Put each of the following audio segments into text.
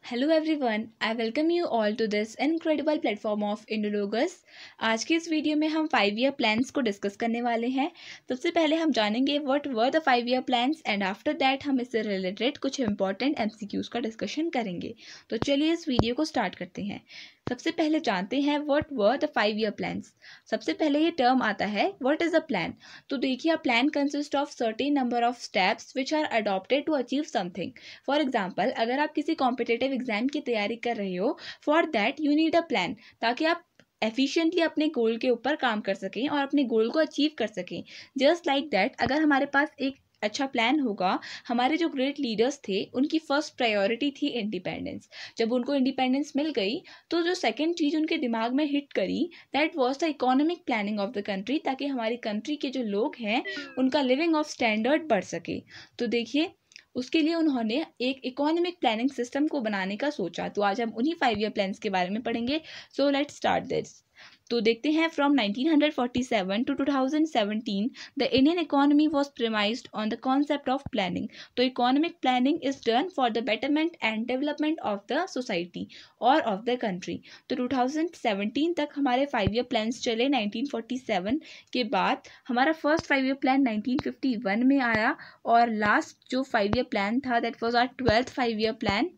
Hello everyone, I welcome you all to this incredible platform of Indologues. आज के इस video में हम 5 ईयर प्लान्स को डिस्कस करने वाले हैं। सबसे पहले हम जानेंगे what were the 5 year plans and after that हम इससे रिलेटेड कुछ इंपॉर्टेंट एमसीक्यूज का डिस्कशन करेंगे। तो चलिए इस वीडियो को स्टार्ट करते हैं। सबसे पहले जानते हैं what were the 5 year plans. सबसे पहले ये टर्म आता है व्हाट इज अ प्लान। तो देखिए, a plan consist of certain number of steps which are adopted to achieve something. For example, अगर आप किसी कॉम्पिटेटिव एग्जाम की तैयारी कर रहे हो, for that you need a plan, ताकि आप एफिशिएंटली अपने गोल के ऊपर काम कर सकें और अपने गोल को अचीव कर सकें। जस्ट लाइक दैट, अगर हमारे पास एक अच्छा प्लान होगा, हमारे जो ग्रेट लीडर्स थे उनकी फर्स्ट प्रायोरिटी थी इंडिपेंडेंस। जब उनको इंडिपेंडेंस मिल गई तो जो सेकंड चीज़ उनके दिमाग में हिट करी, that was the economic planning of the country, ताकि हमारी कंट्री के जो लोग हैं उनका लिविंग ऑफ स्टैंडर्ड बढ़ सके। तो देखिए, उसके लिए उन्होंने एक इकोनॉमिक प्लानिंग सिस्टम को बनाने का सोचा। तो आज हम उन्हीं 5 ईयर प्लान्स के बारे में पढ़ेंगे। So let's start this. तो देखते हैं, from 1947 to 2017 the Indian economy was premised on the concept of planning. तो economic planning is done for the betterment and development of the society और ऑफ द कंट्री। तो 2017 तक हमारे 5 year plans चले। 1947 के बाद हमारा फर्स्ट 5 ईयर प्लान 1951 में आया, और लास्ट जो 5 ईयर प्लान था that was our 12th 5 year plan,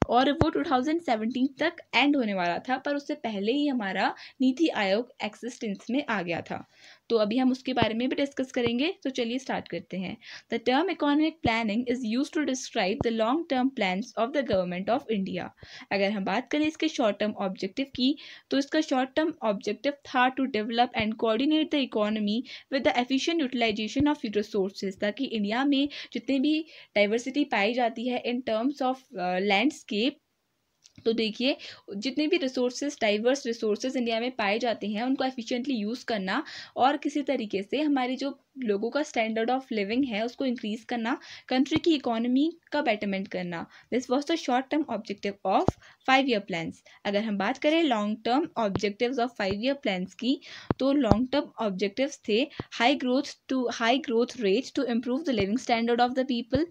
और वो 2017 तक एंड होने वाला था। पर उससे पहले ही हमारा नीति आयोग एक्सिस्टेंस में आ गया था। तो अभी हम उसके बारे में भी डिस्कस करेंगे। तो चलिए स्टार्ट करते हैं। The term economic planning is use to describe the long term plans of the government of India. अगर हम बात करें इसके शॉर्ट टर्म ऑब्जेक्टिव की, तो इसका शॉर्ट टर्म ऑब्जेक्टिव था to develop and coordinate the economy with the efficient utilization of resources, ताकि इंडिया में जितनी भी डाइवर्सिटी पाई जाती है इन टर्म्स ऑफ लैंडस्केप, तो देखिए जितने भी रिसोर्सेज, डाइवर्स रिसोर्सेज इंडिया में पाए जाते हैं उनको एफिशिएंटली यूज़ करना, और किसी तरीके से हमारी जो लोगों का स्टैंडर्ड ऑफ लिविंग है उसको इंक्रीज करना, कंट्री की इकोनॉमी का बेटरमेंट करना। This was the short term objective of 5 year plans. अगर हम बात करें long term objectives of 5 year plans की, तो लॉन्ग टर्म ऑब्जेक्टिव्स थे high growth rate to improve the living standard of the people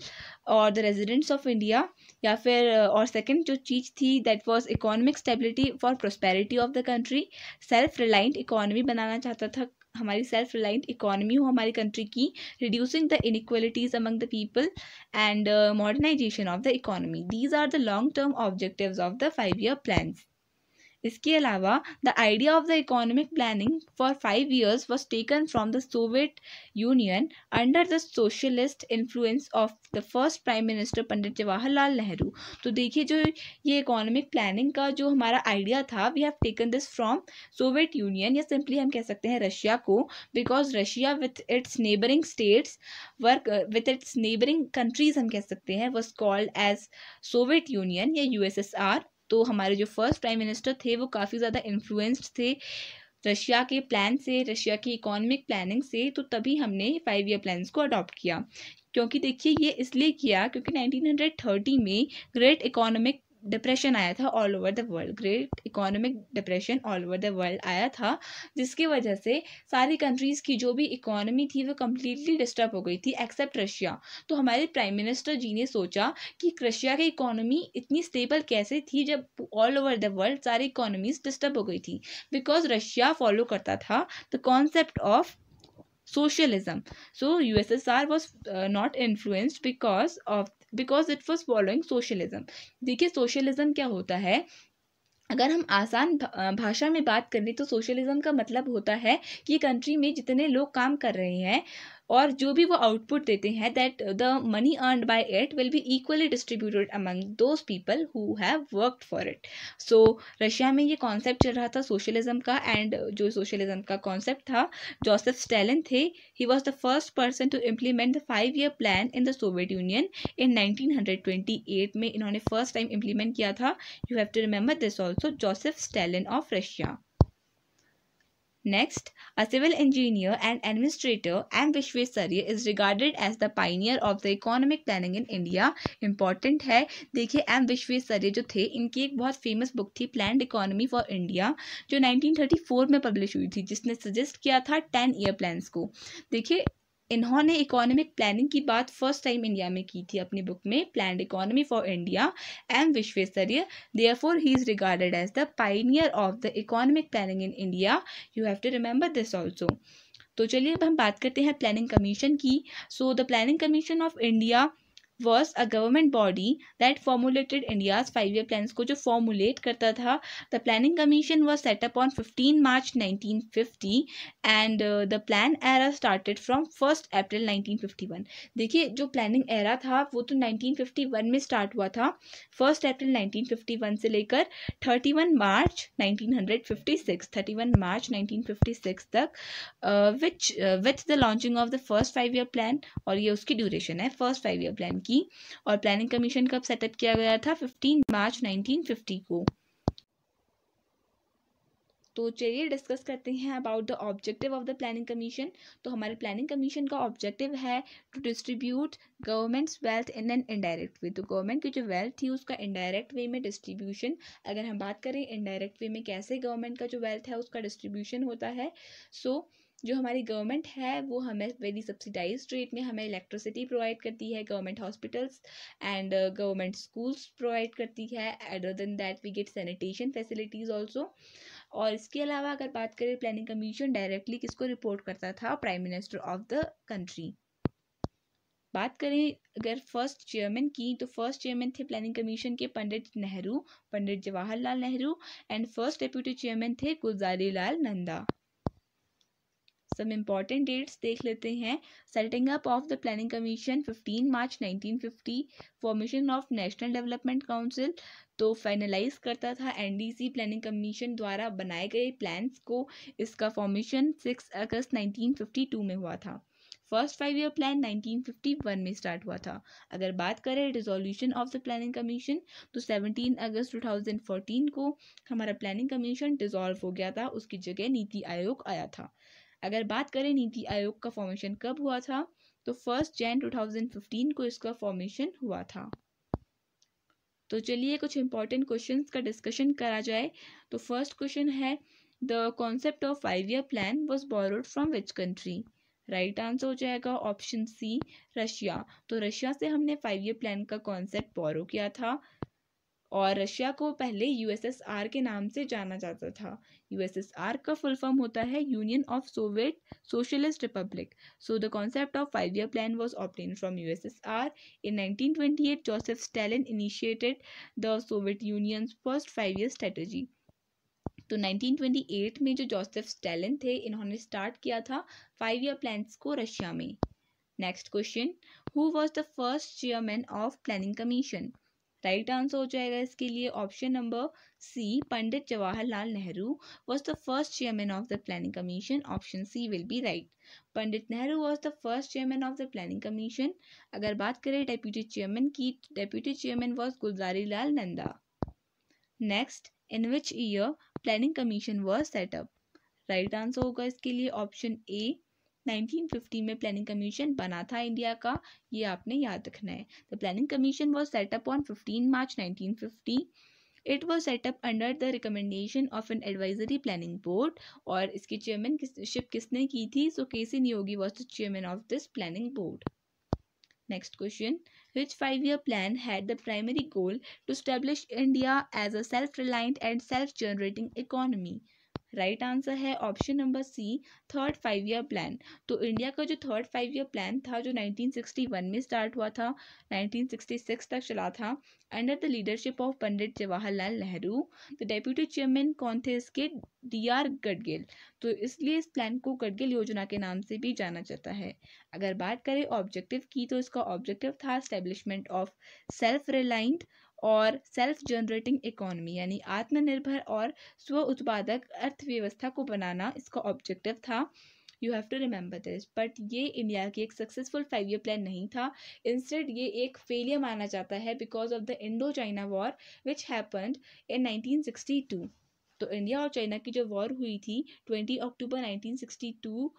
और द रेजिडेंट्स ऑफ इंडिया, या फिर और सेकंड जो चीज़ थी that was economic stability for prosperity of the country. Self reliant economy बनाना चाहता था, हमारी सेल्फ रिलायंट इकोनॉमी हो हमारी कंट्री की, reducing the inequalities among the people and modernization of the economy. These are the long term objectives of the 5 year plans. इसके अलावा the idea of the economic planning for 5 years was taken from the Soviet Union under the socialist influence of the first prime minister Pandit Jawaharlal Nehru. तो देखिए, जो ये economic planning का जो हमारा idea था, we have taken this from Soviet Union, या simply हम कह सकते हैं रशिया को, because Russia with its neighbouring states with its neighbouring countries हम कह सकते हैं was called as Soviet Union या यूएसएसआर। तो हमारे जो फर्स्ट प्राइम मिनिस्टर थे वो काफ़ी ज़्यादा इन्फ्लुएंस्ड थे रशिया के प्लान से, रशिया की इकोनॉमिक प्लानिंग से। तो तभी हमने 5 ईयर प्लान्स को अडॉप्ट किया। क्योंकि देखिए, ये इसलिए किया क्योंकि 1930 में ग्रेट इकोनॉमिक डिप्रेशन आया था all over the world. Great economic depression all over the world आया था, जिसकी वजह से सारी कंट्रीज़ की जो भी इकोनॉमी थी वो कम्प्लीटली डिस्टर्ब हो गई थी एक्सेप्ट रशिया। तो हमारे प्राइम मिनिस्टर जी ने सोचा कि रशिया की इकोनॉमी इतनी स्टेबल कैसे थी जब ऑल ओवर द वर्ल्ड सारी इकोनॉमीज डिस्टर्ब हो गई थी, बिकॉज रशिया फॉलो करता था the concept of socialism. So USSR was not influenced because it was following socialism. देखिए, सोशलिज्म क्या होता है, अगर हम आसान भाषा में बात करें तो सोशलिज्म का मतलब होता है कि कंट्री में जितने लोग काम कर रहे हैं और जो भी वो आउटपुट देते हैं, that the money earned bye it will be equally distributed among those people who have worked for it. So Russia में ये कॉन्सेप्ट चल रहा था सोशलिज्म का, एंड जो सोशलिज्म का कॉन्सेप्ट था, जोसेफ स्टालिन थे। He was the first person to implement the 5 year plan in the Soviet Union in 1928 में इन्होंने फर्स्ट टाइम इम्प्लीमेंट किया था। You have to remember this also, Joseph Stalin of Russia. Next, a civil engineer and administrator, M. Vishwesarya is regarded as the pioneer of the economic planning in India. Important है, देखिए M. Visvesvaraya जो थे, इनकी एक बहुत famous book थी planned economy for India, जो 1934 में पब्लिश हुई थी, जिसने सजेस्ट किया था 10 ईयर प्लान्स को। देखिए, इन्होंने इकोनॉमिक प्लानिंग की बात फर्स्ट टाइम इंडिया में की थी अपनी बुक में planned economy for India, M Visvesvaraya. Therefore he is regarded as the pioneer of the economic planning in India. You have to remember this also. तो चलिए अब हम बात करते हैं प्लानिंग कमीशन की। So the planning commission of India was a government body that formulated India's 5-year plans को जो formulate करता था। The planning commission was set up on 15 March 1950 and the plan era started from 1st April 1951। देखिए जो planning era था वो तो 1951 में स्टार्ट हुआ था, 1 अप्रैल 1951 से लेकर 31 मार्च 1956 तक, which the launching of the first 5-year plan. और ये उसकी ड्यूरेशन है फर्स्ट 5-year प्लान की। और प्लानिंग कमीशन कब सेटअप किया गया था? 15 मार्च 1950 को। तो चलिए डिस्कस करते हैं about the objective of the planning commission. तो हमारे प्लानिंग कमीशन का ऑब्जेक्टिव है to distribute government's wealth in an indirect way. तो गवर्नमेंट की जो वेल्थ थी उसका इनडायरेक्ट वे में डिस्ट्रीब्यूशन। अगर हम बात करें इनडायरेक्ट वे में कैसे गवर्नमेंट का जो वेल्थ है उसका डिस्ट्रीब्यूशन होता है, जो हमारी गवर्नमेंट है वो हमें वेरी सब्सिडाइज्ड रेट में हमें इलेक्ट्रिसिटी प्रोवाइड करती है, government hospitals and government schools provide करती है। Other than that we get sanitation facilities also. और इसके अलावा अगर बात करें प्लानिंग कमीशन डायरेक्टली किसको रिपोर्ट करता था? Prime minister of the country. बात करें अगर फर्स्ट चेयरमैन की, तो फर्स्ट चेयरमैन थे प्लानिंग कमीशन के Pandit Nehru, Pandit Jawaharlal Nehru. And first deputy chairman थे Gulzari Lal Nanda. Some important dates देख लेते हैं। Setting up of the planning commission 15 March 1950। Formation of national development council, तो फाइनलाइज करता था एनडीसी प्लानिंग कमीशन द्वारा बनाए गए प्लान्स को। इसका फॉर्मेशन 6 अगस्त 1952 में हुआ था। फर्स्ट 5-year प्लान 1951 में स्टार्ट हुआ था। अगर बात करें dissolution of the planning commission, तो 17 अगस्त 2014 को हमारा प्लानिंग कमीशन डिसॉल्व हो गया था, उसकी जगह नीति आयोग आया था। अगर बात करें नीति आयोग का फॉर्मेशन कब हुआ था, तो 1 जनवरी 2015 को इसका फॉर्मेशन हुआ था। तो चलिए कुछ इंपॉर्टेंट क्वेश्चंस का डिस्कशन करा जाए। तो फर्स्ट क्वेश्चन है, the concept of 5-year plan was borrowed from which country? Right answer हो जाएगा ऑप्शन सी, रशिया। तो रशिया से हमने 5-year प्लान का कॉन्सेप्ट बोरो किया था। और रशिया को पहले यूएसएसआर के नाम से जाना जाता था। यूएसएसआर का फुल फॉर्म होता है union of Soviet socialist Republic. So the concept of 5-year plan was obtained from USSR. In 1928 Joseph Stalin initiated the Soviet unions first 5-year strategy. तो 1928 में जो जोसेफ स्टालिन थे इन्होंने स्टार्ट किया था 5-year प्लान्स को रशिया में। Next question, who was the first chairman of planning commission? Right answer हो जाएगा इसके लिए option number C, Pandit Jawaharlal Nehru was the first chairman of the planning commission. Option C will be right. Pandit Nehru was the first chairman of the planning commission. अगर बात करें deputy chairman की, deputy chairman was Gulzari Lal Nanda. Next, in which year planning commission was set up? Right answer होगा इसके लिए option A, 1950 में planning commission बना था इंडिया का, ये आपने याद रखना है। The planning commission was set up on 15 March 1950। It was set up under the recommendation of an advisory planning board. और इसकी चेयरमैनशिप किसने की थी? So K C Neogy was the chairman of this planning board. Next question, which 5-year plan had the primary goal to establish India as a self-reliant and self-generating economy? Right answer है option number C, third 5-year plan. तो India का जो third 5-year plan था जो 1961 में start हुआ था, 1966 तक चला था, under the leadership of Pandit Jawaharlal Nehru. The deputy chairman कौन थे इसके? DR गडगिल। तो इसलिए इस प्लान को गडगिल योजना के नाम से भी जाना जाता है। अगर बात करें ऑब्जेक्टिव की, तो इसका ऑब्जेक्टिव था एस्टेब्लिशमेंट ऑफ सेल्फ रिलायंट और सेल्फ जनरेटिंग इकोनॉमी, यानी आत्मनिर्भर और स्व उत्पादक अर्थव्यवस्था को बनाना इसका ऑब्जेक्टिव था। You have to remember this. But ये इंडिया की एक सक्सेसफुल 5-year प्लान नहीं था। इंस्टेड ये एक फेलियर माना जाता है because of the Indo China war which happened in 1962। तो इंडिया और चाइना की जो वॉर हुई थी 20 अक्टूबर 1962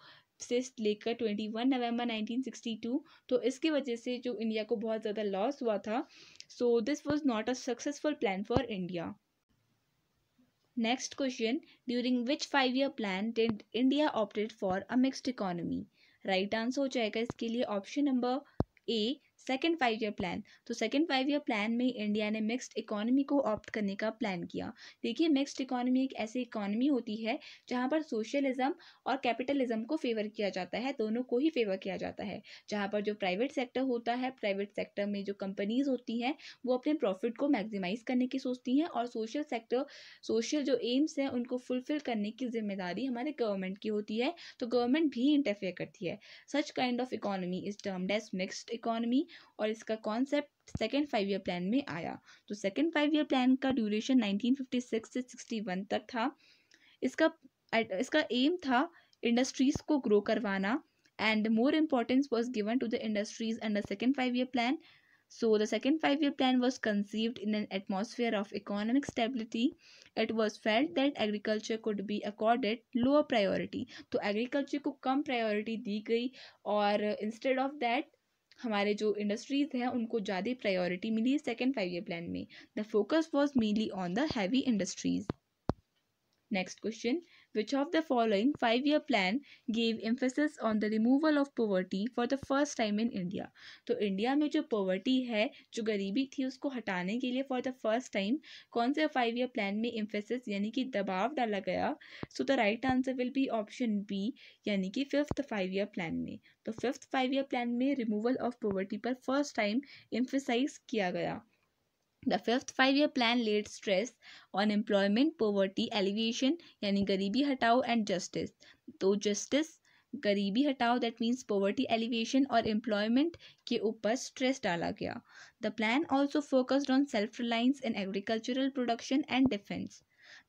से लेकर 21 नवंबर 1962, तो इसकी वजह से जो इंडिया को बहुत ज़्यादा लॉस हुआ था। So this was not a successful plan for India. Next question, during which 5-year plan did India opted for a mixed economy? Right answer हो जाएगा इसके लिए option number A, second 5 year plan. तो second 5 year plan में India ने mixed economy को opt करने का प्लान किया। देखिए, मिक्स्ड इकोनॉमी एक ऐसी इकोनॉमी होती है जहाँ पर सोशलिज्म और कैपिटलिज्म को फेवर किया जाता है, दोनों को ही फेवर किया जाता है। जहाँ पर जो प्राइवेट सेक्टर होता है, प्राइवेट सेक्टर में जो कंपनीज होती हैं वो अपने प्रॉफिट को मैक्सिमाइज करने की सोचती हैं, और सोशल सेक्टर, सोशल जो एम्स हैं उनको फुलफिल करने की जिम्मेदारी हमारे गवर्नमेंट की होती है, तो गवर्नमेंट भी इंटरफेयर करती है। Such kind of economy is termed as mixed economy, और इसका कॉन्सेप्ट सेकेंड 5 ईयर प्लान में आया। तो सेकेंड 5 ईयर प्लान का ड्यूरेशन 1956 से 61 तक था। इसका इसका एम था इंडस्ट्रीज को ग्रो करवाना, and more importance was given to the industries under second 5 year plan. So the second 5 year plan was conceived in an atmosphere of economic stability. It was felt that agriculture could be accorded lower priority. तो agriculture को कम priority दी गई, और instead of that हमारे जो industries हैं उनको ज़्यादा priority मिली second 5 year plan में. The focus was mainly on the heavy industries. Next question. Which of the following 5 year plan gave emphasis on the removal of poverty for the first time in India? तो India में जो poverty है, जो गरीबी थी, उसको हटाने के लिए फॉर द फर्स्ट टाइम कौन से 5 ईयर प्लान में एम्फेसिस यानी कि दबाव डाला गया? So the right answer will be option B, यानी कि फिफ्थ 5 ईयर प्लान में. तो फिफ्थ 5 ईयर प्लान में रिमूवल ऑफ पॉवर्टी पर फर्स्ट टाइम एम्फेसाइज किया गया. The fifth 5 year plan laid stress on employment, poverty alleviation यानी गरीबी हटाओ and justice. तो justice, गरीबी हटाओ that means poverty alleviation, और employment के ऊपर stress डाला गया. The plan also focused on self-reliance in agricultural production and defense.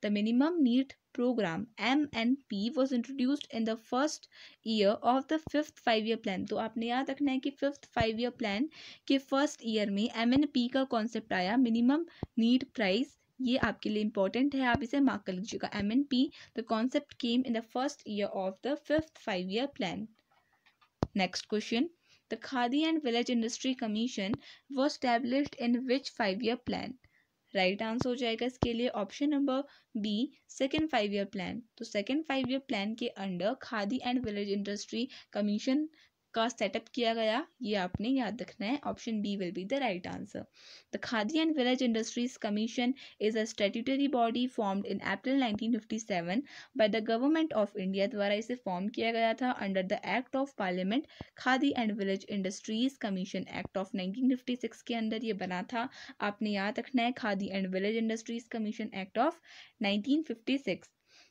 The minimum need program MNP was introduced in the first year of the fifth 5 year plan. तो आपने याद रखना है कि फिफ्थ 5 year plan के first year में MNP का concept आया, मिनिमम नीड प्राइस. ये आपके लिए इंपॉर्टेंट है, आप इसे मार्क कर लीजिएगा. MNP, the concept came in the first year of the fifth 5 year plan. Next question. The Khadi and Village Industry Commission was established in which 5 year plan? Right answer हो जाएगा इसके लिए option number B, second 5 year plan. तो second 5 year plan के under Khadi and village industry commission का setup किया गया, ये आपने याद रखना है. Option B will be the right answer. The Khadi and village industries commission is a statutory body formed in April 1957 by the government of India. द्वारा इसे फॉर्म किया गया था under the act of parliament. Khadi and village industries commission act of 1956 के अंदर ये बना था. आपने याद रखना है khadi and village industries commission act of 1956.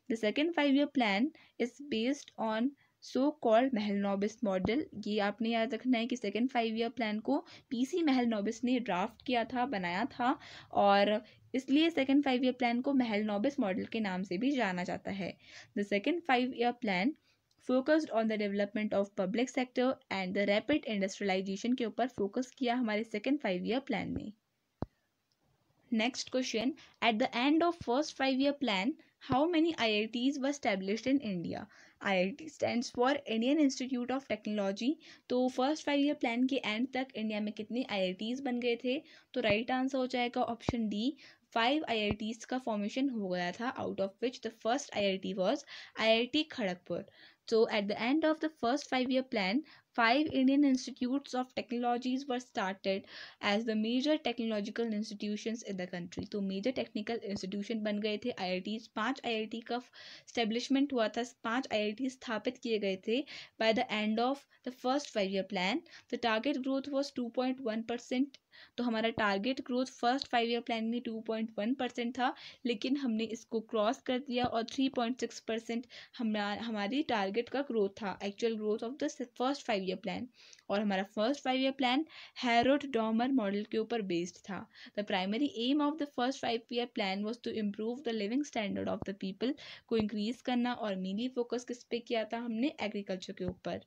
The second 5 year plan is based on so called Mahal नोबिस model. ये आपने याद रखना है कि सेकेंड 5 ईयर प्लान को पीसी महल नोबिस ने ड्राफ्ट किया था, बनाया था, और इसलिए सेकेंड 5 ईयर प्लान को महल नोबिस मॉडल के नाम से भी जाना जाता है. The second 5 year plan focused on the development of public sector and the rapid industrialisation के ऊपर फोकस किया हमारे सेकेंड 5 ईयर प्लान में. Next question. At the end of first 5 year plan, how many IITs were established in India? IIT stands for Indian Institute of Technology. तो first 5 year plan के and तक India में कितने IITs बन गए थे? तो राइट आंसर हो जाएगा ऑप्शन डी, 5 IITs का फॉर्मेशन हो गया था, out of which the first IIT was IIT Kharagpur. So at the end of the first 5 year plan, 5 Indian institutes of technologies were started as the major technological institutions in the country. तो major technical institution बन गए थे IITs. 5 IIT का establishment हुआ था, 5 IIT स्थापित किए गए थे by the end of the first 5 year plan. The target growth was 2.1%. तो हमारा target growth first 5 year plan में 2.1% था, लेकिन हमने इसको क्रॉस कर दिया और 3.6% हमारी टारगेट का ग्रोथ था, actual growth of the first 5 year plan. और हमारा first 5 year plan Harold Domar model के ऊपर बेस्ड था. The primary aim of the first 5 year plan was to improve the living standard of the people, को increase करना, और mainly focus किस पे किया था हमने? एग्रीकल्चर के ऊपर.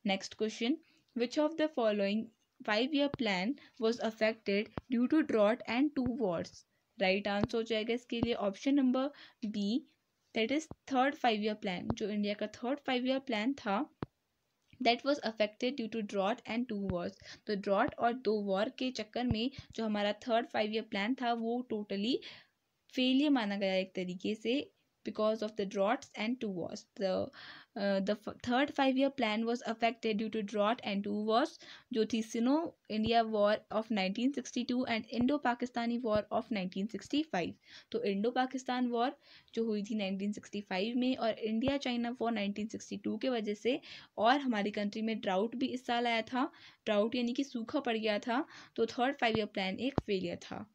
Next question. Which of the following 5 year plan was affected due to drought and 2 wars? Right answer हो जाएगा इसके लिए option number B, that is third 5 year plan. जो इंडिया का थर्ड 5 year plan था, that was affected due to drought and 2 wars. तो drought और 2 war के चक्कर में जो हमारा थर्ड 5 year plan था वो टोटली फेलियर माना गया एक तरीके से. because of the droughts and two wars. The third 5-year plan was affected due to drought and two wars, जो थी Sino India war of 1962 and Indo Pakistani war of 1965. तो इंडो पाकिस्तान वॉर जो हुई थी 1965 में और इंडिया चाइना वॉर 1962 के वजह से, और हमारी कंट्री में ड्राउट भी इस साल आया था, ड्राउट यानी कि सूखा पड़ गया था, तो थर्ड 5-year प्लान एक फेलियर था.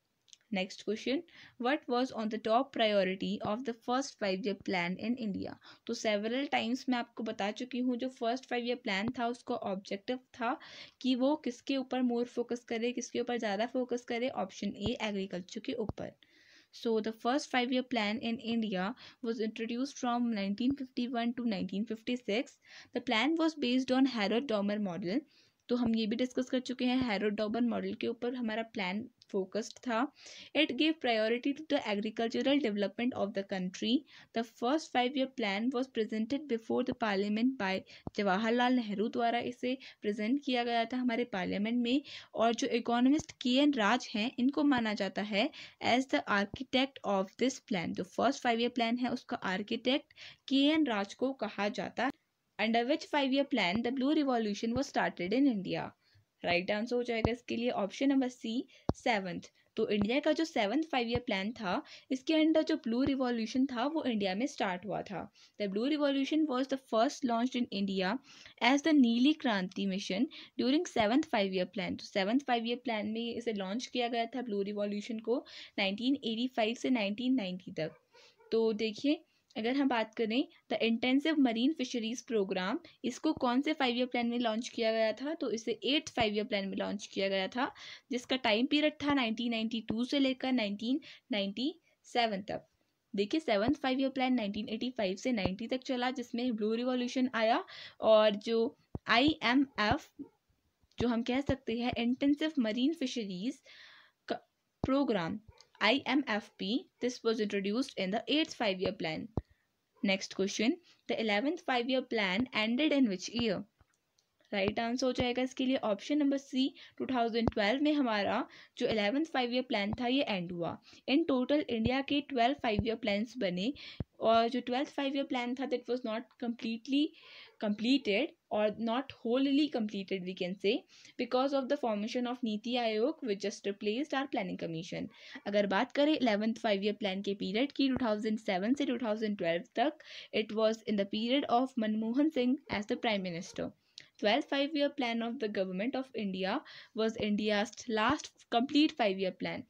Next question, what was on the top priority of the first 5-year plan in India. तो सेवरल टाइम्स मैं आपको बता चुकी हूँ जो फर्स्ट 5-year प्लान था उसका ऑब्जेक्टिव था कि वो किसके ऊपर मोर फोकस करे, किसके ऊपर ज़्यादा फोकस करे. ऑप्शन ए एग्रीकल्चर के ऊपर. So the first 5-year plan in India was introduced from 1951 to 1956. The plan was based on Harrod-Domar model. तो हम ये भी डिस्कस कर चुके हैं, हैरोड-डॉमर मॉडल के ऊपर हमारा प्लान फोकस्ड था. It give priority to the agricultural development of the country. The first 5-year plan was presented before the parliament by Jawaharlal Nehru द्वारा इसे प्रेजेंट किया गया था हमारे पार्लियामेंट में. और जो इकोनॉमिस्ट के.एन. राज हैं इनको माना जाता है as the architect of this plan. जो फर्स्ट 5-year प्लान है उसका आर्किटेक्ट के.एन. राज को कहा जाता है. Under which 5-year plan the Blue Revolution was started in India? Right answer हो जाएगा इसके लिए ऑप्शन नंबर सी, 7th. तो इंडिया का जो 7th 5-year प्लान था इसके अंडर जो ब्लू रिवॉल्यूशन था वो इंडिया में स्टार्ट हुआ था. The blue revolution was the first launched in India as the Neeli Kranti mission during 7th 5-year plan. तो 7th 5-year प्लान में इसे लॉन्च किया गया था ब्लू रिवॉल्यूशन को 1985 से 1990 तक. तो देखिए अगर हम बात करें the intensive marine fisheries programme, इसको कौन से 5-year प्लान में लॉन्च किया गया था, तो इसे 8th 5-year प्लान में लॉन्च किया गया था जिसका टाइम पीरियड था 1992 से लेकर 1997 तक. देखिए 7th 5-year प्लान 1985 से 90 तक चला जिसमें ब्लू रिवॉल्यूशन आया और जो IMF जो हम कह सकते हैं intensive marine fisheries programme IMFP, this was introduced in the 8th 5-year plan. Next question, the 11th 5-year plan ended in which year? Right answer हो जाएगा इसके लिए ऑप्शन नंबर सी, 2012 में हमारा जो 11th 5-year प्लान था ये एंड हुआ. इन टोटल इंडिया के 12 5-year प्लान्स बने और जो 12th 5-year प्लान था that was not completely completed or not wholly completed we can say because of the formation of NITI Aayog which just replaced our planning commission. अगर बात करें 11th 5-year plan के period की 2007 से 2012 तक, it was in the period of Manmohan Singh as the prime minister. 12th 5-year plan of the government of India was India's last complete 5-year plan.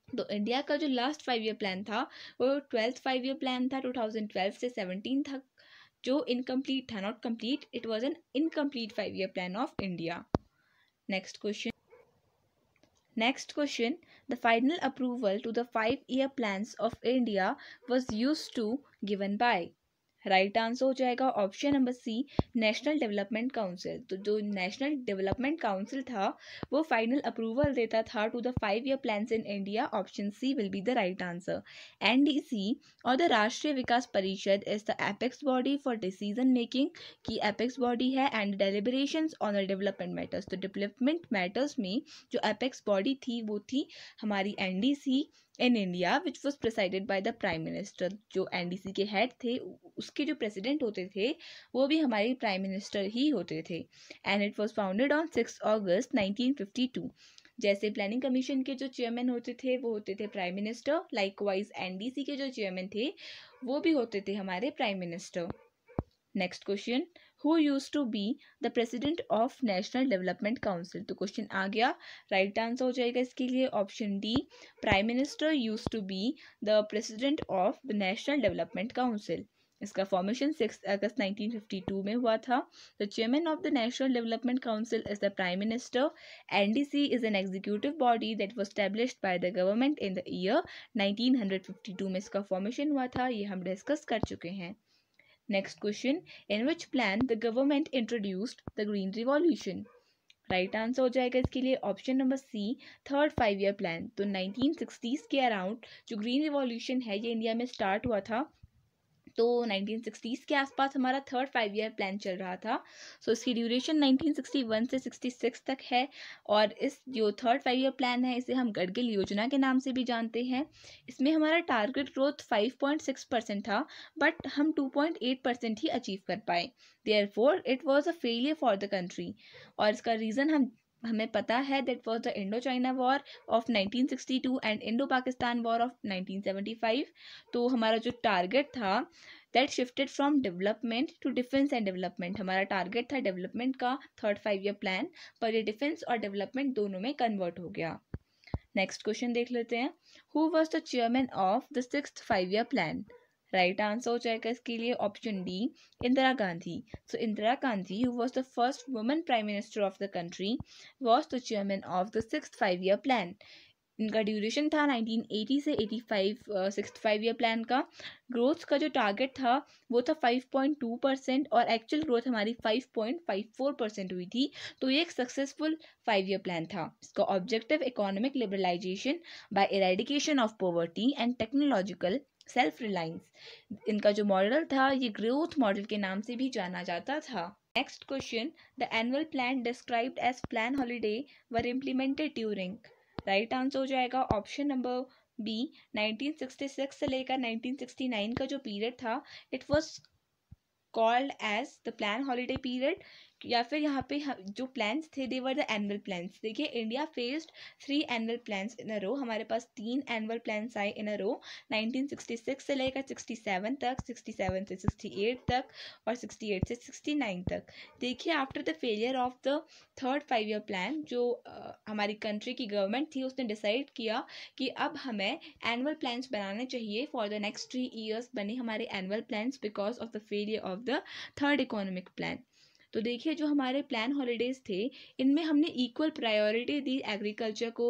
तो India का जो लास्ट 5-year प्लान था वो 12th 5-year plan था 2012 से 17 तक जो incomplete था, not complete, it was an incomplete 5-year plan of India. Next question, the final approval to the 5-year plans of India was used to given by. Right answer हो जाएगा option number C, national development council. तो जो national development council था वो final approval देता था to the 5-year plans in India. Option C will be the right answer. NDC और the Rashtriya Vikas Parishad is the apex body for decision making की apex body है and deliberations on the development matters. तो development matters में जो apex body थी वो थी हमारी NDC in India which was presided by the prime minister. जो NDC के हेड थे उसके जो प्रेसिडेंट होते थे वो भी हमारे प्राइम मिनिस्टर ही होते थे. And it was founded on 6 अगस्त 1952. जैसे प्लानिंग कमीशन के जो चेयरमैन होते थे वो होते थे प्राइम मिनिस्टर, लाइकवाइज NDC के जो चेयरमैन थे वो भी होते थे हमारे prime minister. Next question, who use to be the president of national development council. तो क्वेश्चन आ गया, राइट आंसर हो जाएगा इसके लिए option D, prime minister use to be the president of the national development council. इसका formation 6 अगस्त 1952 में हुआ था. The chairman of the national development council is the prime minister. NDC is an executive body that was established bye the government in the year 1952 में इसका formation हुआ था, ये हम डिस्कस कर चुके हैं. Next question, in which plan the government introduced the Green Revolution? Right answer हो जाएगा इसके लिए option number C, third 5-year plan. तो 1960s के अराउंड जो ग्रीन रिवॉल्यूशन है ये इंडिया में स्टार्ट हुआ था. तो 1960s के आसपास हमारा थर्ड 5 ईयर प्लान चल रहा था। सो इसकी ड्यूरेशन 1961 से 66 तक है। और इस जो थर्ड 5 ईयर प्लान है इसे हम गडगिल योजना के नाम से भी जानते हैं। इसमें हमारा टारगेट ग्रोथ 5.6% था, बट हम 2.8% ही अचीव कर पाए। Therefore it was a failure for the country. और इसका रीज़न हमें पता है, that was the Indo China war of 1962 and Indo Pakistan war of 1975। तो हमारा जो टारगेट था that shifted from development to defence and development. हमारा टारगेट था डेवलपमेंट का थर्ड 5 ईयर प्लान, पर ये डिफेंस और डेवलपमेंट दोनों में कन्वर्ट हो गया। नेक्स्ट क्वेश्चन देख लेते हैं। Who was the chairman of the sixth 5 year plan? Right answer हो जाएगा इसके लिए option D, Indira Gandhi. So Indira Gandhi, who was the first women prime minister of the country, was the chairman of the sixth 5 year plan. इनका duration था 1980 से 85, sixth 5 year plan का। Growth का जो टारगेट था वो था 5.2% और एक्चुअल ग्रोथ हमारी 5.54% हुई थी। तो ये एक सक्सेसफुल 5 ईयर प्लान था। इसका objective economic liberalisation by eradication of poverty and technological self reliance. इनका जो मॉडल था ये ग्रोथ मॉडल के नाम से भी जाना जाता था। Next question, the annual plan described as plan holiday were implemented during? Right answer हो जाएगा ऑप्शन नंबर बी, 1966 से लेकर 1969 का जो पीरियड था it was called as the plan holiday period. या फिर यहाँ पे जो प्लान्स थे they were the annual plans. देखिए India faced 3 annual plans in a row. हमारे पास 3 एनुअल प्लान्स आए इन अ रो, 1966 से लेकर 67 तक, 67 से 68 तक और 68 से 69 तक। देखिए after the failure of the third 5 year plan जो हमारी कंट्री की गवर्नमेंट थी उसने डिसाइड किया कि अब हमें एनुअल प्लान्स बनाने चाहिए। फॉर द नेक्स्ट 3 ईयर्स बने हमारे annual plans because of the failure of the third economic plan. तो देखिए जो हमारे प्लान हॉलीडेज थे इनमें हमने इक्वल प्रायोरिटी दी एग्रीकल्चर को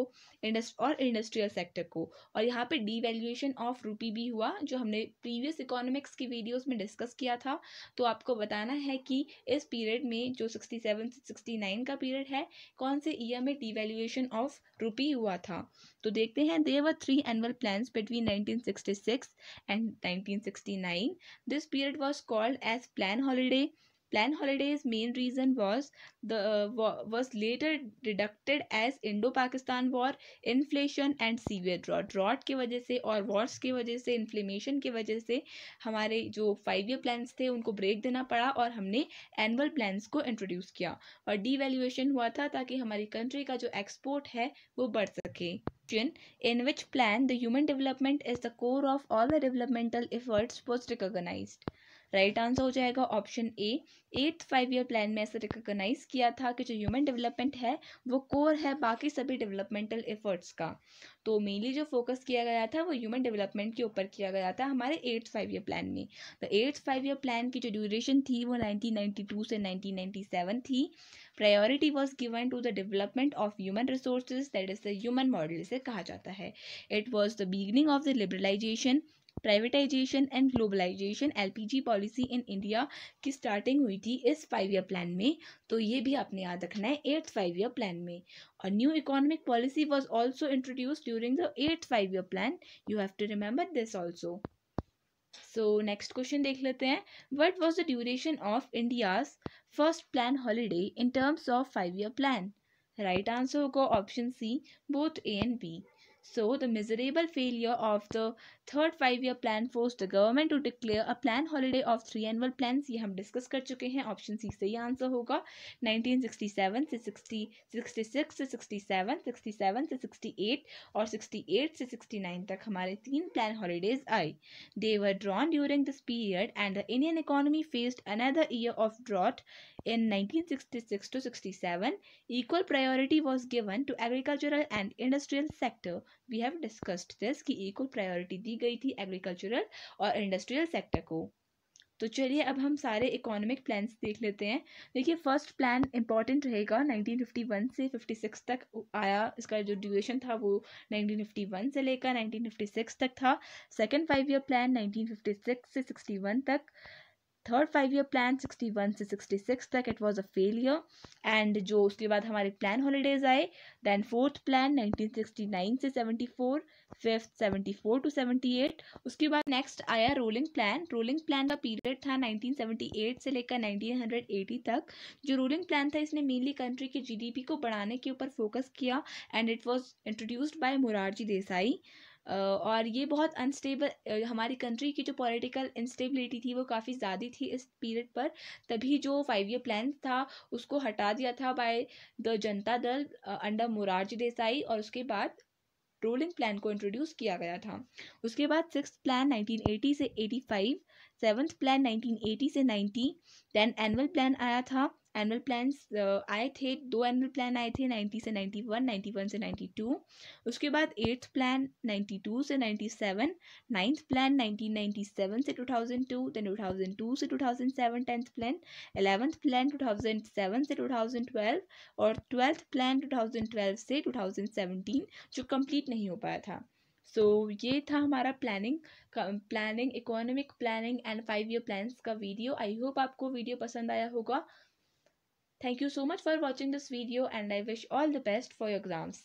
और इंडस्ट्रियल सेक्टर को। और यहाँ पे डीवैल्यूएशन ऑफ रूपी भी हुआ जो हमने प्रीवियस इकोनॉमिक्स की वीडियोस में डिस्कस किया था। तो आपको बताना है कि इस पीरियड में जो 67 से 69 का पीरियड है कौन से ईयर में डीवैल्यूएशन ऑफ रूपी हुआ था। तो देखते हैं, there were 3 annual plans between 1966 and 1969। This period was called as plan holiday. Plan holidays main reason was later deducted as Indo-Pakistan War, inflation and severe drought। Drought की वजह से और वॉर्स की वजह से, इन्फ्लेमेशन की वजह से हमारे जो 5 ईयर प्लान्स थे उनको ब्रेक देना पड़ा और हमने एनुअल प्लान्स को इंट्रोड्यूस किया। और डीवैल्यूएशन हुआ था ताकि हमारी कंट्री का जो एक्सपोर्ट है वो बढ़ सके। In which plan the human development is the core of all the developmental efforts was recognized? Right answer हो जाएगा option A, 8th 5 year plan में ऐसा रिकॉग्नाइज किया था कि जो ह्यूमन डेवलपमेंट है वो कोर है बाकी सभी डेवलपमेंटल एफर्ट्स का। तो मेनली जो फोकस किया गया था वो ह्यूमन डेवलपमेंट के ऊपर किया गया था हमारे 8th 5 ईयर प्लान में। तो 8th 5 ईयर प्लान की जो ड्यूरेशन थी वो 1992 से 1997 थी। Priority was given to the development of human resources, that is the human model इसे कहा जाता है। It was the beginning of the liberalisation, privatisation and globalisation LPG policy in India की स्टार्टिंग हुई थी इस 5 ईयर प्लान में। तो ये भी आपने याद रखना है 8th 5 ईयर प्लान में। और new economic policy was also introduced during the 8th 5 year plan. You have to remember this also. So next question देख लेते हैं। What was the duration of India's first plan holiday in terms of 5 year plan? Right answer होगा option C, both A and B. So, the miserable failure of the third 5 year plan forced the government to declare a plan holiday of 3 annual plans। ये हम discuss कर चुके हैं, option C सही answer होगा। 1967 से 66 से 67, 67 से 68 और 68 से 69 तक हमारे 3 प्लान हॉलीडेज आए। They were drawn during this period and the Indian economy faced another year of drought in 1966 to 67. Equal priority was given to agricultural and industrial sector। We have discussed this कि equal priority दी गई थी agricultural और industrial sector को। तो चलिए अब हम सारे इकोनॉमिक प्लान्स देख लेते हैं। देखिए फर्स्ट प्लान इंपॉर्टेंट रहेगा, 1951 से 56 तक आया। इसका जो ड्यूरेशन था वो 1951 से लेकर 1956 तक था। सेकेंड 5 ईयर प्लान 1956 से 61 तक। थर्ड 5 ईयर प्लान 61 से 66 तक it was a failure. And जो उसके बाद हमारे प्लान हॉलीडेज आए, देन फोर्थ प्लान 1969 से 74, फिफ्थ 74 टू 78। उसके बाद नेक्स्ट आया रोलिंग प्लान। रोलिंग प्लान का पीरियड था 1978 से लेकर 1980 तक। जो रोलिंग प्लान था इसने मेनली कंट्री के जीडीपी को बढ़ाने के ऊपर फोकस किया and it was introduced by Morarji Desai. और ये बहुत अनस्टेबल, हमारी कंट्री की जो पॉलिटिकल इंस्टेबिलिटी थी वो काफ़ी ज़्यादा थी इस पीरियड पर। तभी जो 5 ईयर प्लान था उसको हटा दिया था by the Janata Dal under Morarji Desai, और उसके बाद रोलिंग प्लान को इंट्रोड्यूस किया गया था। उसके बाद सिक्स्थ प्लान 1980 से 85, सेवन्थ प्लान 1980 से 90, देन एनुअल प्लान आया था। एनुअल प्लान्स आए थे, 2 एनुअल प्लान आए थे 90 से 91, 91 से 92। उसके बाद एट्थ प्लान 92 से 97, नाइन्थ प्लान 1997 से 2002, देन 2002 से 2007 टेंथ प्लान, 11th प्लान 2007 से 2012, और 12th प्लान 2012 से 2017 जो कंप्लीट नहीं हो पाया था। सो ये था हमारा planning economic planning and 5 year plans का वीडियो। आई होप आपको वीडियो पसंद आया होगा। Thank you so much for watching this video and I wish all the best for your exams.